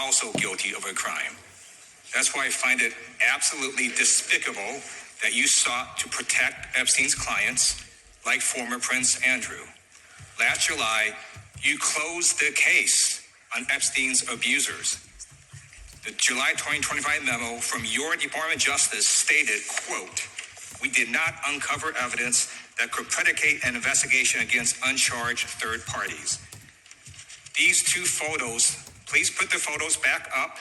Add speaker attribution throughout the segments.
Speaker 1: also guilty of a crime. That's why I find it absolutely despicable that you sought to protect Epstein's clients, like former Prince Andrew. Last July, you closed the case on Epstein's abusers. The July 2025 memo from your Department of Justice stated, quote, "We did not uncover evidence that could predicate an investigation against uncharged third parties." These two photos, please put the photos back up.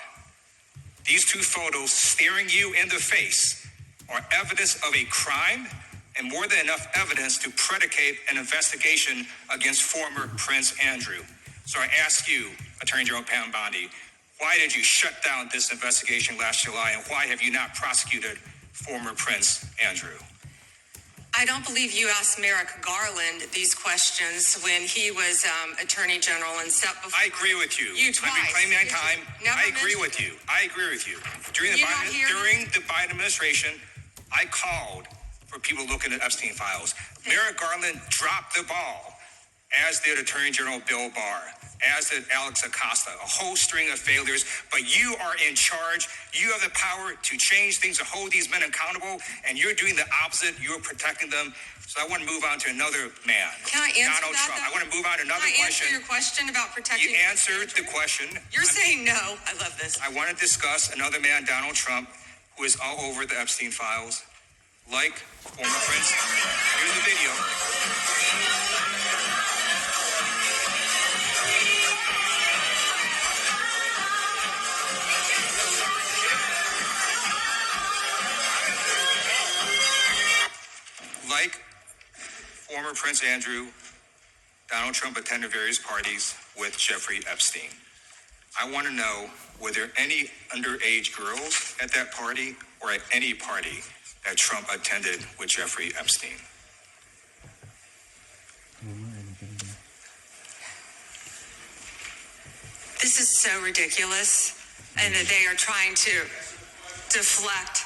Speaker 1: These two photos staring you in the face are evidence of a crime and more than enough evidence to predicate an investigation against former Prince Andrew. So I ask you, Attorney General Pam Bondi, why did you shut down this investigation last July, and why have you not prosecuted former Prince Andrew?
Speaker 2: I don't believe you asked Merrick Garland these questions when he was Attorney General and stepped before.
Speaker 1: I agree with you.
Speaker 2: You twice.
Speaker 1: I've been claiming my time. I agree with you. I agree with you. During the Biden administration, I called for people looking at Epstein files. Merrick Garland dropped the ball, as did Attorney General Bill Barr, as did Alex Acosta, a whole string of failures. But you are in charge. You have the power to change things, to hold these men accountable, and you're doing the opposite. You're protecting them. So I want to move on to another man.
Speaker 2: Can I answer
Speaker 1: Donald
Speaker 2: that,
Speaker 1: Trump.
Speaker 2: though?
Speaker 1: I want to move on to another
Speaker 2: question. Can I
Speaker 1: question.
Speaker 2: answer your question about protecting?
Speaker 1: You answered the question.
Speaker 2: You're saying no. I love this.
Speaker 1: I want to discuss another man, Donald Trump, who is all over the Epstein files, like former Prince. Here's the video. Like former Prince Andrew, Donald Trump attended various parties with Jeffrey Epstein. I want to know, were there any underage girls at that party or at any party that Trump attended with Jeffrey Epstein?
Speaker 2: This is so ridiculous, and that they are trying to deflect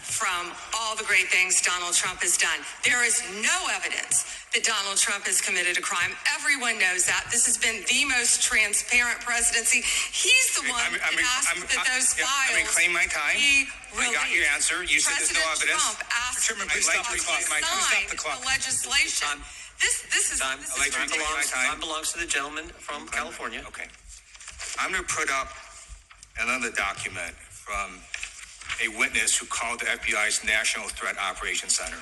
Speaker 2: from all the great things Donald Trump has done. There is no evidence that Donald Trump has committed a crime. Everyone knows that. This has been the most transparent presidency. He's the one that asked that those files.
Speaker 1: I'm reclaim my time. I got your answer. You said there's no evidence.
Speaker 2: Trump asked
Speaker 1: Chairman, please stop the clock. Stop the clock.
Speaker 2: The legislation. This is
Speaker 1: Time
Speaker 3: belongs to the gentleman from California.
Speaker 1: Okay. I'm going to put up another document from a witness who called the FBI's National Threat Operations Center,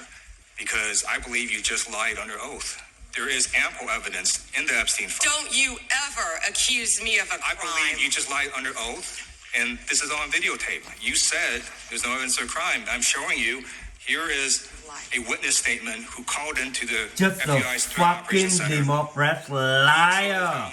Speaker 1: because I believe you just lied under oath. There is ample evidence in the Epstein file.
Speaker 2: Don't you ever accuse me of a crime.
Speaker 1: I believe you just lied under oath, and this is on videotape. You said there's no evidence of a crime. I'm showing you. Here is a witness statement who called into the
Speaker 4: Just
Speaker 1: FBI's
Speaker 4: a
Speaker 1: Threat
Speaker 4: fucking
Speaker 1: Operations Center.
Speaker 4: Democrat liar.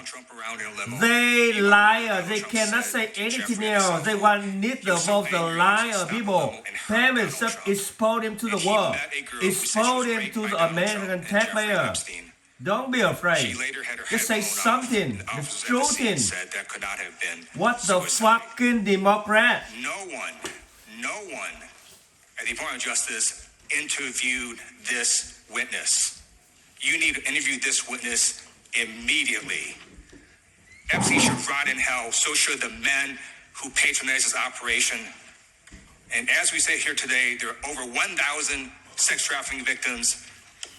Speaker 4: They liar. They cannot say anything else. They want neither of the liar people. Parents just expose them to the world. Expose them to the American taxpayer. Don't be afraid. Just say something. The truth thing. What the fucking Democrat?
Speaker 1: No one at the Department of Justice interviewed this witness. You need to interview this witness immediately. Epstein should rot in hell. So should the men who patronized this operation. And as we say here today, there are over 1,000 sex trafficking victims,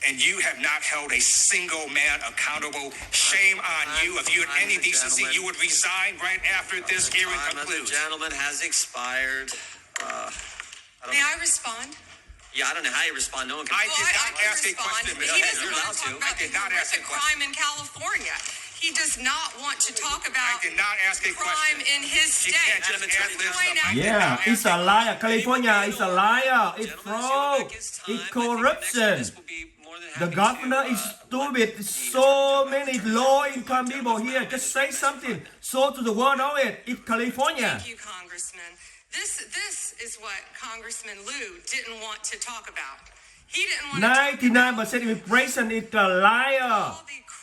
Speaker 1: and you have not held a single man accountable. Shame on you. If you had any decency, you would resign right after this hearing concludes.
Speaker 3: The gentleman has expired.
Speaker 2: May I respond?
Speaker 3: Yeah, I don't know how you respond. No one can.
Speaker 1: I did not ask a question.
Speaker 2: He doesn't want to talk about the horrific crime in California. He does not want to talk about
Speaker 1: I did not ask a
Speaker 2: crime
Speaker 1: question.
Speaker 2: in his
Speaker 1: You
Speaker 2: state.
Speaker 1: can't just ask this.
Speaker 4: Yeah, it's a liar. California is a liar. It's fraud. It's corruption. The governor is stupid. So many low-income people here. Just say something. So to the world know it. It's California.
Speaker 2: Thank you, Congressman. This is what Congressman Liu didn't want to talk about. He didn't want to
Speaker 4: 99% immigration is a liar.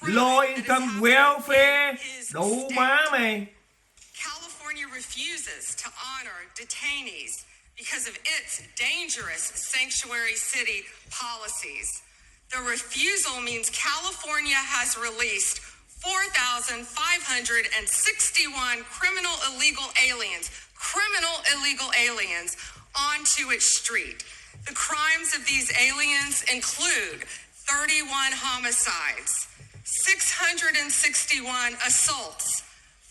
Speaker 4: Low-income welfare. Đủ má mày.
Speaker 2: California refuses to honor detainees because of its dangerous sanctuary city policies. The refusal means California has released 4,561 criminal illegal aliens onto its street. The crimes of these aliens include 31 homicides, 661 assaults,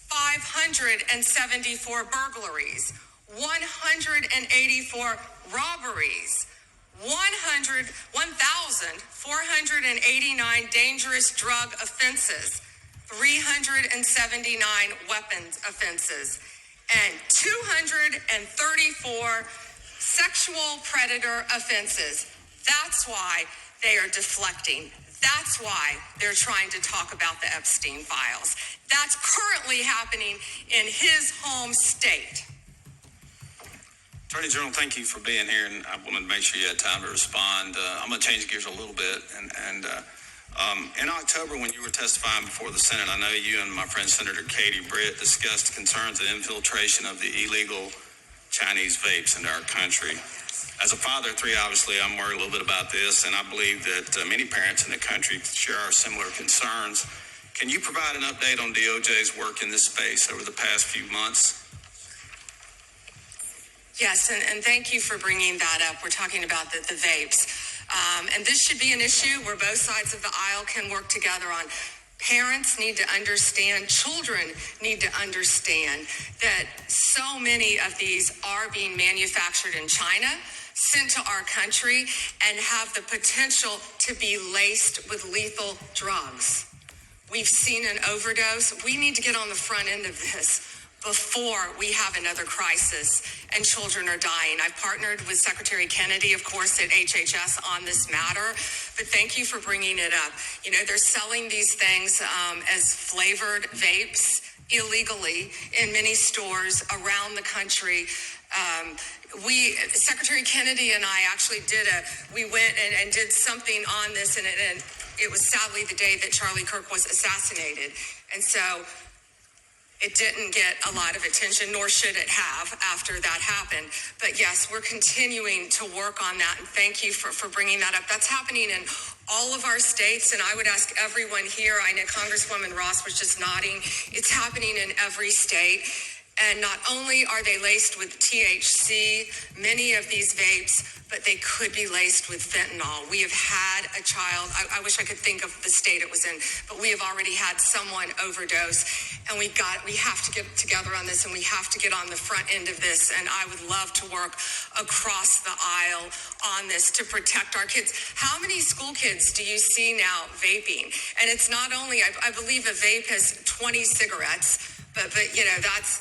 Speaker 2: 574 burglaries, 184 robberies, 1,489 dangerous drug offenses, 379 weapons offenses, and 234 sexual predator offenses. That's why they are deflecting. That's why they're trying to talk about the Epstein files. That's currently happening in his home state.
Speaker 5: Attorney General, thank you for being here, and I wanted to make sure you had time to respond. I'm going to change gears a little bit, in October when you were testifying before the Senate, I know you and my friend Senator Katie Britt discussed concerns of infiltration of the illegal Chinese vapes into our country. As a father of three, obviously, I'm worried a little bit about this, and I believe that many parents in the country share our similar concerns. Can you provide an update on DOJ's work in this space over the past few months?
Speaker 2: Yes, and thank you for bringing that up. We're talking about the vapes. And this should be an issue where both sides of the aisle can work together on. Parents need to understand, children need to understand that so many of these are being manufactured in China, sent to our country, and have the potential to be laced with lethal drugs. We've seen an overdose. We need to get on the front end of this before we have another crisis and children are dying. I've partnered with Secretary Kennedy, of course, at HHS on this matter, but thank you for bringing it up. You know, they're selling these things as flavored vapes illegally in many stores around the country. Secretary Kennedy and I actually we went and did something on this, and it was sadly the day that Charlie Kirk was assassinated. And so it didn't get a lot of attention, nor should it have after that happened. But yes, we're continuing to work on that, and thank you for bringing that up. That's happening in all of our states, and I would ask everyone here, I know Congresswoman Ross was just nodding, it's happening in every state. And not only are they laced with THC, many of these vapes, but they could be laced with fentanyl. We have had a child, I wish I could think of the state it was in, but we have already had someone overdose, and we have to get together on this, and we have to get on the front end of this, and I would love to work across the aisle on this to protect our kids. How many school kids do you see now vaping? And it's not only, I believe a vape has 20 cigarettes, but you know, that's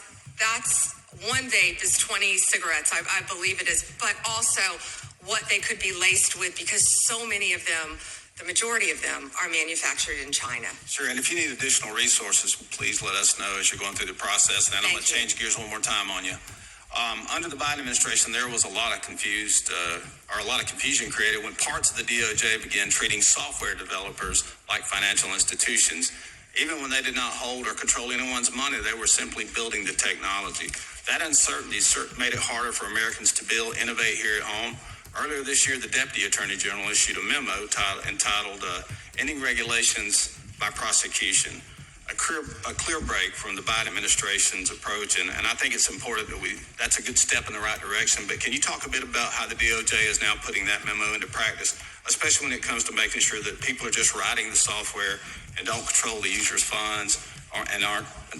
Speaker 2: one vape is 20 cigarettes, I believe it is, but also what they could be laced with, because so many of them, the majority of them, are manufactured in China.
Speaker 5: Sure, and if you need additional resources, please let us know as you're going through the process. And then I'm going to change gears one more time on you. Under the Biden administration, there was a lot of confusion created when parts of the DOJ began treating software developers like financial institutions. Even when they did not hold or control anyone's money, they were simply building the technology. That uncertainty made it harder for Americans to build, innovate here at home. Earlier this year, the Deputy Attorney General issued a memo entitled Ending Regulations by Prosecution, a clear break from the Biden administration's approach. And I think it's important that that's a good step in the right direction. But can you talk a bit about how the DOJ is now putting that memo into practice, especially when it comes to making sure that people are just writing the software and don't control the user's funds,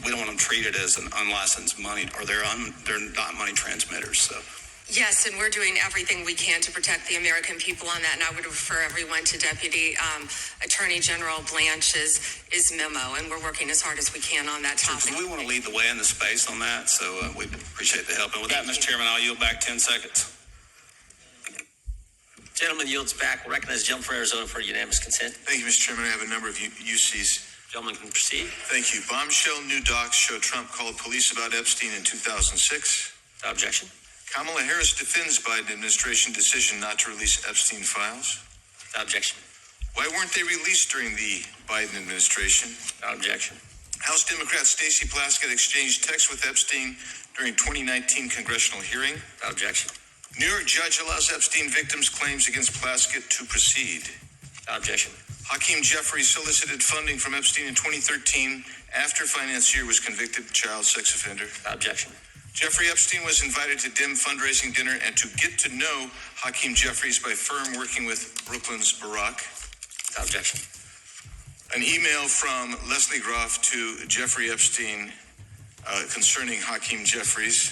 Speaker 5: we don't want them treated as an unlicensed money, or they're not money transmitters. So.
Speaker 2: Yes, and we're doing everything we can to protect the American people on that, and I would refer everyone to Deputy Attorney General Blanche's memo, and we're working as hard as we can on that topic.
Speaker 5: So we want to lead the way in the space on that, so we appreciate the help. And with that, Mr. Chairman, I'll yield back 10 seconds.
Speaker 3: Gentleman yields back. We'll recognize the gentleman from Arizona for unanimous consent.
Speaker 6: Thank you, Mr. Chairman. I have a number of UCs.
Speaker 3: Gentleman can proceed.
Speaker 6: Thank you. Bombshell new docs show Trump called police about Epstein in 2006.
Speaker 3: Without objection.
Speaker 6: Kamala Harris defends Biden administration decision not to release Epstein files.
Speaker 3: Without objection.
Speaker 6: Why weren't they released during the Biden administration?
Speaker 3: Without objection.
Speaker 6: House Democrat Stacey Plaskett exchanged texts with Epstein during 2019 congressional hearing.
Speaker 3: Without objection.
Speaker 6: New York judge allows Epstein victims' claims against Plaskett to proceed.
Speaker 3: Without objection.
Speaker 6: Hakeem Jeffries solicited funding from Epstein in 2013 after financier was convicted child sex offender.
Speaker 3: Objection.
Speaker 6: Jeffrey Epstein was invited to dim fundraising dinner and to get to know Hakeem Jeffries by firm working with Brooklyn's Barack.
Speaker 3: Objection.
Speaker 6: An email from Leslie Groff to Jeffrey Epstein concerning Hakeem Jeffries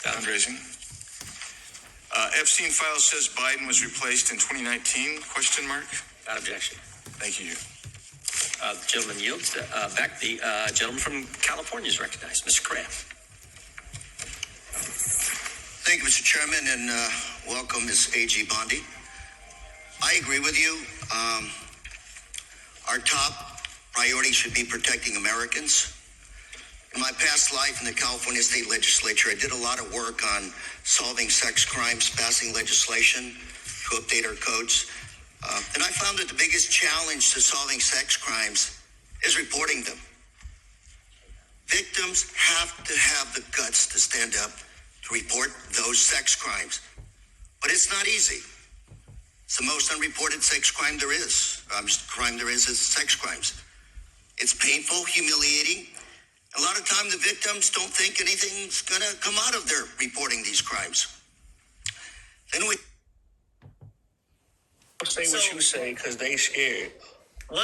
Speaker 6: fundraising. Epstein file says Biden was replaced in 2019, question mark.
Speaker 3: Without objection.
Speaker 6: Thank you.
Speaker 3: The gentleman yields back. The gentleman from California is recognized. Mr. Kraft.
Speaker 7: Thank you, Mr. Chairman, and welcome, Ms. A.G. Bondi. I agree with you. Our top priority should be protecting Americans. In my past life in the California State Legislature, I did a lot of work on solving sex crimes, passing legislation to update our codes. And I found that the biggest challenge to solving sex crimes is reporting them. Victims have to have the guts to stand up to report those sex crimes. But it's not easy. It's the most unreported sex crime there is. Crime there is sex crimes. It's painful, humiliating. A lot of time the victims don't think anything's going to come out of their reporting these crimes. Then we
Speaker 8: Say what you say because they scared.